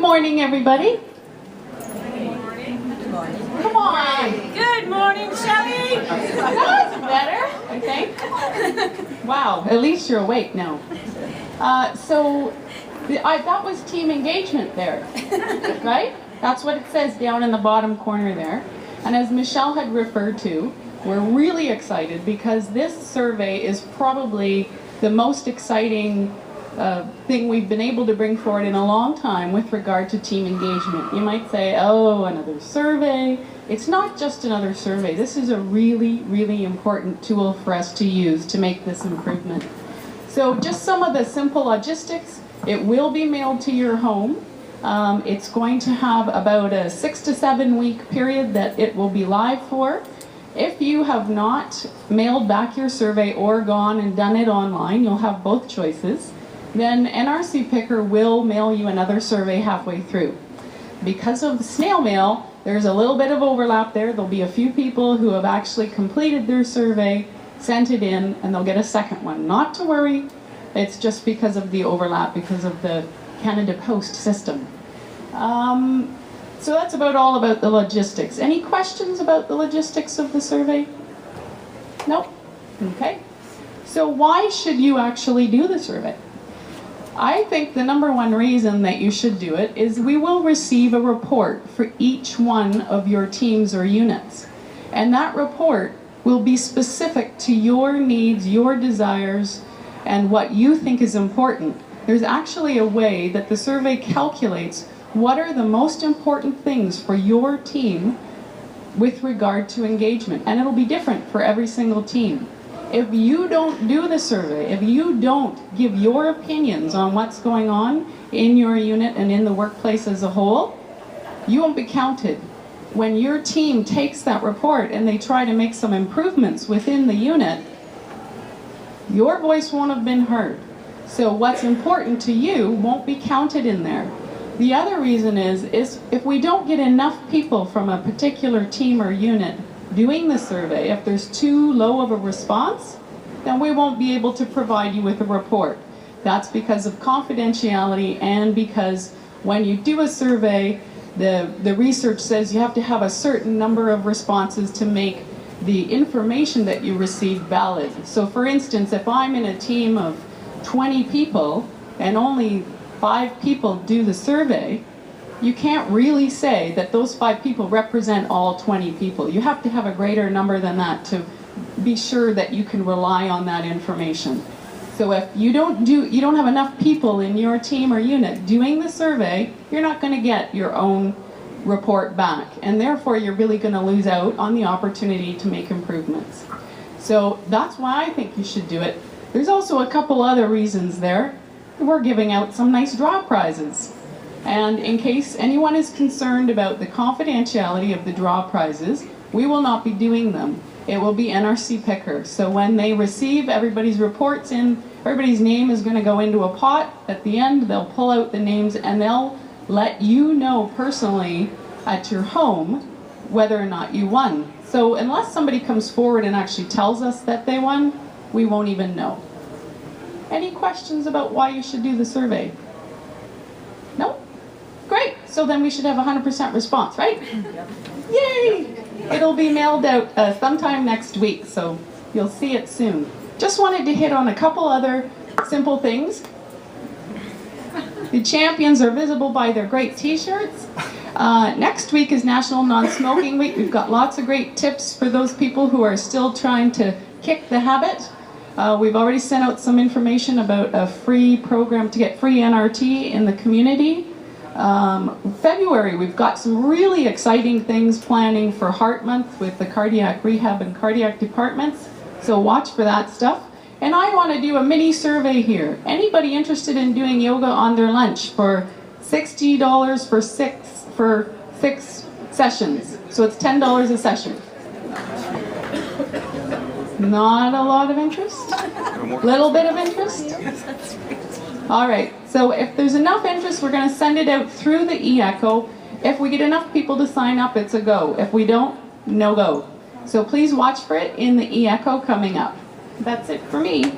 morning, everybody. Good morning. Come on. Good morning, Shelley. That's better, I think. Wow, at least you're awake now. That was team engagement there, right? That's what it says down in the bottom corner there. And as Michelle had referred to, we're really excited because this survey is probably the most exciting thing we've been able to bring forward in a long time with regard to team engagement. You might say, oh, another survey. It's not just another survey. This is a really, really important tool for us to use to make this improvement. So just some of the simple logistics. It will be mailed to your home. It's going to have about a 6 to 7 week period that it will be live for. If you have not mailed back your survey or gone and done it online, you'll have both choices. Then NRC Picker will mail you another survey halfway through. Because of snail mail, there's a little bit of overlap there. There'll be a few people who have actually completed their survey, sent it in, and they'll get a second one. Not to worry, it's just because of the overlap, because of the Canada Post system. So that's all about the logistics. Any questions about the logistics of the survey? Nope? Okay. So why should you actually do the survey? I think the number one reason that you should do it is we will receive a report for each one of your teams or units. And that report will be specific to your needs, your desires, and what you think is important. There's actually a way that the survey calculates what are the most important things for your team with regard to engagement. And it'll be different for every single team. If you don't do the survey, if you don't give your opinions on what's going on in your unit and in the workplace as a whole, you won't be counted. When your team takes that report and they try to make some improvements within the unit, your voice won't have been heard. So what's important to you won't be counted in there. The other reason is if we don't get enough people from a particular team or unit doing the survey, if there's too low of a response, then we won't be able to provide you with a report. That's because of confidentiality and because when you do a survey, the research says you have to have a certain number of responses to make the information that you receive valid. So for instance, if I'm in a team of 20 people and only 5 people do the survey, you can't really say that those 5 people represent all 20 people. You have to have a greater number than that to be sure that you can rely on that information. So if you don't have enough people in your team or unit doing the survey, you're not going to get your own report back, and therefore you're really going to lose out on the opportunity to make improvements. So that's why I think you should do it. There's also a couple other reasons there. We're giving out some nice draw prizes. And in case anyone is concerned about the confidentiality of the draw prizes, we will not be doing them. It will be NRC Picker. So when they receive everybody's reports in, everybody's name is going to go into a pot. At the end, they'll pull out the names and they'll let you know personally at your home whether or not you won. So unless somebody comes forward and actually tells us that they won, we won't even know. Any questions about why you should do the survey? No? Great. So then we should have 100% response, right? Yay! It'll be mailed out sometime next week, so you'll see it soon. Just wanted to hit on a couple other simple things. The champions are visible by their great t-shirts. Next week is National Non-Smoking Week. We've got lots of great tips for those people who are still trying to kick the habit. We've already sent out some information about a free program to get free NRT in the community. February, we've got some really exciting things planning for Heart Month with the cardiac rehab and cardiac departments. So watch for that stuff. And I want to do a mini survey here. Anybody interested in doing yoga on their lunch for $60 for six sessions? So it's $10 a session. Not a lot of interest? Little bit of interest? All right, so if there's enough interest, we're going to send it out through the eEcho. If we get enough people to sign up, it's a go. If we don't, no go. So please watch for it in the eEcho coming up. That's it for me.